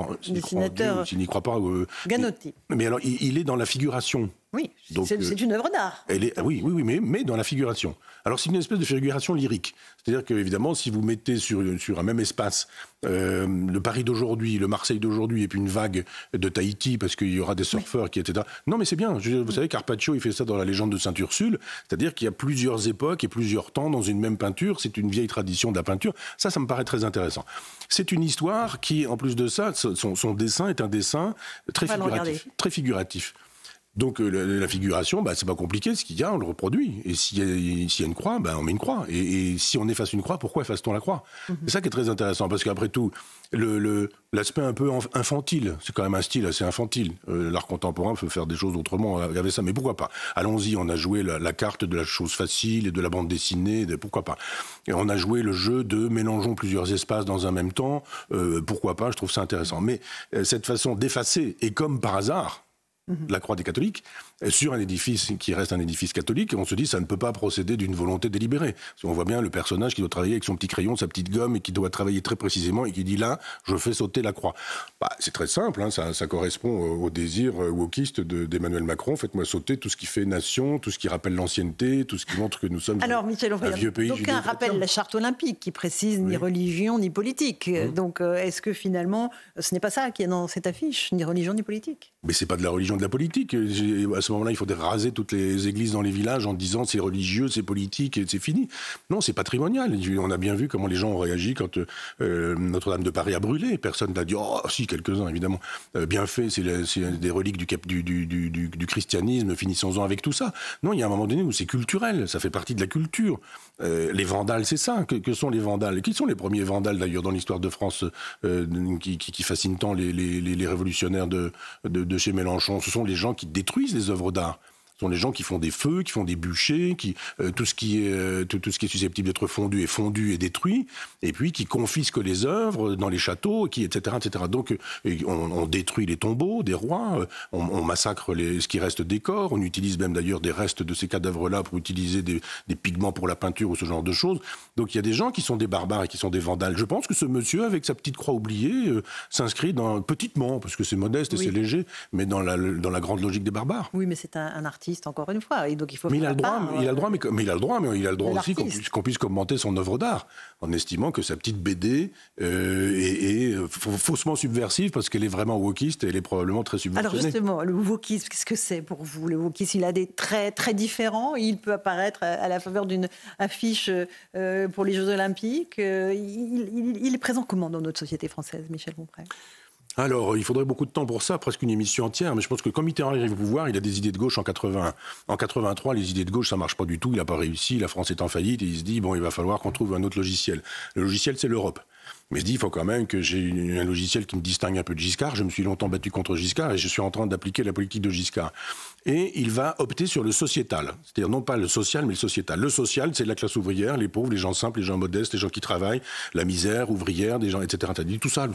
n'y croit pas. Ganotti. Mais alors, il est dans la figuration. Oui, c'est une œuvre d'art. Oui, mais dans la figuration. Alors, c'est une espèce de figuration lyrique. C'est-à-dire qu'évidemment, si vous mettez sur un même espace le Paris d'aujourd'hui, le Marseille d'aujourd'hui, et puis une vague de Tahiti, parce qu'il y aura des surfeurs qui, etc. Non, mais c'est bien. Vous savez, Carpaccio, il fait ça dans la légende de Sainte-Ursule. C'est-à-dire qu'il y a plusieurs époques et plusieurs temps dans une même peinture. C'est une vieille tradition de la peinture. Ça me paraît très intéressant. C'est une histoire qui, en plus de ça, son dessin est un dessin très figuratif. Donc la figuration, c'est pas compliqué, ce qu'il y a, on le reproduit. Et s'il y a une croix, on met une croix. Et si on efface une croix, pourquoi efface-t-on la croix? C'est ça qui est très intéressant, parce qu'après tout, l'aspect un peu infantile, c'est quand même un style assez infantile. L'art contemporain peut faire des choses autrement avec ça, mais pourquoi pas? Allons-y, on a joué la carte de la chose facile et de la bande dessinée, pourquoi pas? Et on a joué le jeu de mélangeons plusieurs espaces dans un même temps, pourquoi pas? Je trouve ça intéressant. Mais cette façon d'effacer, et comme par hasard, la croix des catholiques, sur un édifice qui reste un édifice catholique, on se dit ça ne peut pas procéder d'une volonté délibérée. Parce qu'on voit bien le personnage qui doit travailler avec son petit crayon, sa petite gomme, et qui doit travailler très précisément, et qui dit là, je fais sauter la croix. C'est très simple, ça correspond au désir wokiste d'Emmanuel Macron. Faites-moi sauter tout ce qui fait nation, tout ce qui rappelle l'ancienneté, tout ce qui montre que nous sommes un vieux pays. D'aucuns rappellent la charte olympique qui précise ni religion ni politique. Donc est-ce que finalement ce n'est pas ça qui est dans cette affiche, ni religion ni politique? Mais c'est pas de la religion, de la politique. À ce moment-là, il faudrait raser toutes les églises dans les villages en disant c'est religieux, c'est politique et c'est fini. Non, c'est patrimonial. On a bien vu comment les gens ont réagi quand Notre-Dame de Paris a brûlé. Personne n'a dit oh si, quelques-uns évidemment. Bien fait, c'est des reliques du christianisme. Finissons-en avec tout ça. Non, il y a un moment donné où c'est culturel. Ça fait partie de la culture. Les vandales, c'est ça. Que sont les vandales? Qui sont les premiers vandales d'ailleurs dans l'histoire de France qui fascinent tant les révolutionnaires de chez Mélenchon? Ce sont les gens qui détruisent les œuvres d'art. Ce sont les gens qui font des feux, qui font des bûchers, tout ce qui est susceptible d'être fondu est fondu et détruit, et puis qui confisquent les œuvres dans les châteaux, etc., etc. Donc on détruit les tombeaux des rois, on massacre ce qui reste des corps, on utilise même d'ailleurs des restes de ces cadavres-là pour utiliser des pigments pour la peinture ou ce genre de choses. Donc il y a des gens qui sont des barbares et qui sont des vandales. Je pense que ce monsieur, avec sa petite croix oubliée, s'inscrit petitement, parce que c'est modeste et c'est léger, mais dans la grande logique des barbares. Oui, mais c'est un artiste, encore une fois, et donc il faut. Mais il a le droit aussi qu'on puisse commenter son œuvre d'art en estimant que sa petite BD est faussement subversive parce qu'elle est vraiment wokiste et elle est probablement très subversionnée. Alors justement, le wokisme, qu'est-ce que c'est pour vous? Le wokisme, il a des traits très différents. Il peut apparaître à la faveur d'une affiche pour les Jeux Olympiques. Il est présent comment dans notre société française, Michel Onfray? Alors, il faudrait beaucoup de temps pour ça, presque une émission entière, mais je pense que quand Mitterrand arrive au pouvoir, il a des idées de gauche en 81. En 83, les idées de gauche, ça marche pas du tout, il n'a pas réussi, la France est en faillite, et il se dit, il va falloir qu'on trouve un autre logiciel. Le logiciel, c'est l'Europe. Mais il se dit, il faut quand même que j'ai un logiciel qui me distingue un peu de Giscard. Je me suis longtemps battu contre Giscard et je suis en train d'appliquer la politique de Giscard. Et il va opter sur le sociétal. C'est-à-dire non pas le social, mais le sociétal. Le social, c'est la classe ouvrière, les pauvres, les gens simples, les gens modestes, les gens qui travaillent, la misère ouvrière, des gens, etc. Il dit tout ça,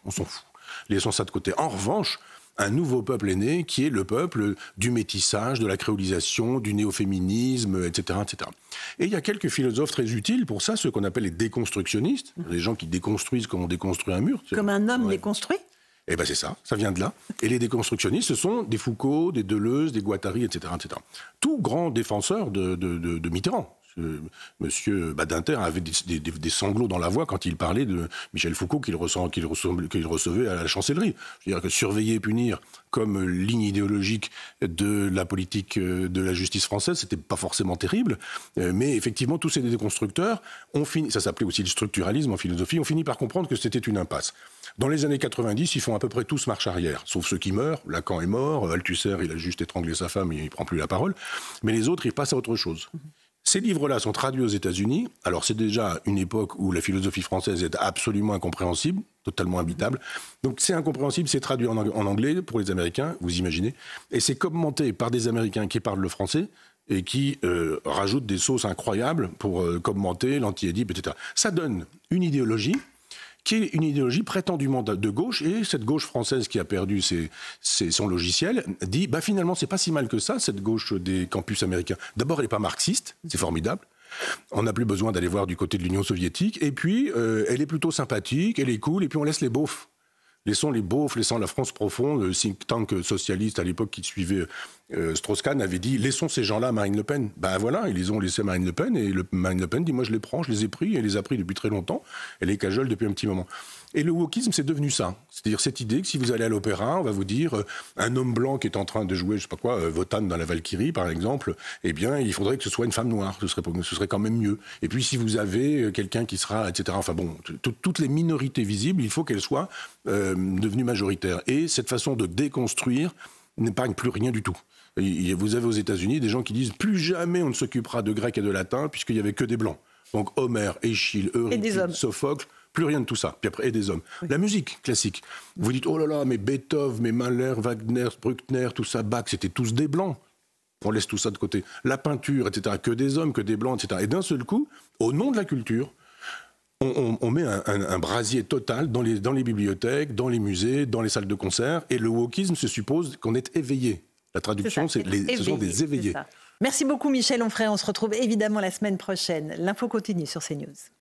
on s'en fout. Laissons ça de côté. En revanche, un nouveau peuple est né, qui est le peuple du métissage, de la créolisation, du néo-féminisme, etc., etc. Et il y a quelques philosophes très utiles pour ça, ceux qu'on appelle les déconstructionnistes, les gens qui déconstruisent comme on déconstruit un mur. Comme un homme déconstruit ? Eh bien c'est ça vient de là. Et les déconstructionnistes, ce sont des Foucault, des Deleuze, des Guattari, etc., etc. Tout grand défenseur de Mitterrand. Monsieur Badinter avait des sanglots dans la voix quand il parlait de Michel Foucault qu'il recevait à la chancellerie. Je veux dire que surveiller et punir comme ligne idéologique de la politique de la justice française, c'était pas forcément terrible, mais effectivement tous ces déconstructeurs ont fini, ça s'appelait aussi le structuralisme en philosophie, ont fini par comprendre que c'était une impasse. Dans les années 90, ils font à peu près tous marche arrière, sauf ceux qui meurent. Lacan est mort, Althusser, il a juste étranglé sa femme, il prend plus la parole, mais les autres, ils passent à autre chose. Ces livres-là sont traduits aux États-Unis. Alors, c'est déjà une époque où la philosophie française est absolument incompréhensible, totalement imbitable. Donc, c'est incompréhensible, c'est traduit en anglais pour les Américains, vous imaginez. Et c'est commenté par des Américains qui parlent le français et qui rajoutent des sauces incroyables pour commenter l'anti-Édipe, etc. Ça donne une idéologie qui est une idéologie prétendument de gauche, et cette gauche française qui a perdu son logiciel dit finalement c'est pas si mal que ça, cette gauche des campus américains. D'abord elle n'est pas marxiste, c'est formidable, on n'a plus besoin d'aller voir du côté de l'Union soviétique, et puis elle est plutôt sympathique, elle est cool, et puis on laisse les beaufs. Laissons les beaufs, laissons la France profonde. Le think tank socialiste à l'époque qui suivait Strauss-Kahn avait dit laissons ces gens-là à Marine Le Pen. Voilà, ils les ont laissés à Marine Le Pen, et Marine Le Pen dit moi je les prends, je les ai pris, elle les a pris depuis très longtemps, elle les cajole depuis un petit moment. Et le wokisme, c'est devenu ça. C'est-à-dire cette idée que si vous allez à l'opéra, on va vous dire un homme blanc qui est en train de jouer, je sais pas quoi, Wotan dans la Valkyrie, par exemple, eh bien, il faudrait que ce soit une femme noire. Ce serait quand même mieux. Et puis, si vous avez quelqu'un qui sera, etc. Enfin bon, toutes les minorités visibles, il faut qu'elles soient devenues majoritaires. Et cette façon de déconstruire n'épargne plus rien du tout. Vous avez aux États-Unis des gens qui disent plus jamais on ne s'occupera de grec et de latin puisqu'il n'y avait que des blancs. Donc Homère, Échille, Euripide, Sophocle, plus rien de tout ça. Puis après, et des hommes. Oui. La musique classique. Vous dites, oh là là, mais Beethoven, mais Mahler, Wagner, Bruckner, tout ça, Bach, c'était tous des blancs. On laisse tout ça de côté. La peinture, etc., que des hommes, que des blancs, etc. Et d'un seul coup, au nom de la culture, on met un brasier total dans les bibliothèques, dans les musées, dans les salles de concert. Et le wokisme se suppose qu'on est éveillé. La traduction, ce sont des éveillés. Merci beaucoup Michel Onfray. On se retrouve évidemment la semaine prochaine. L'info continue sur CNews.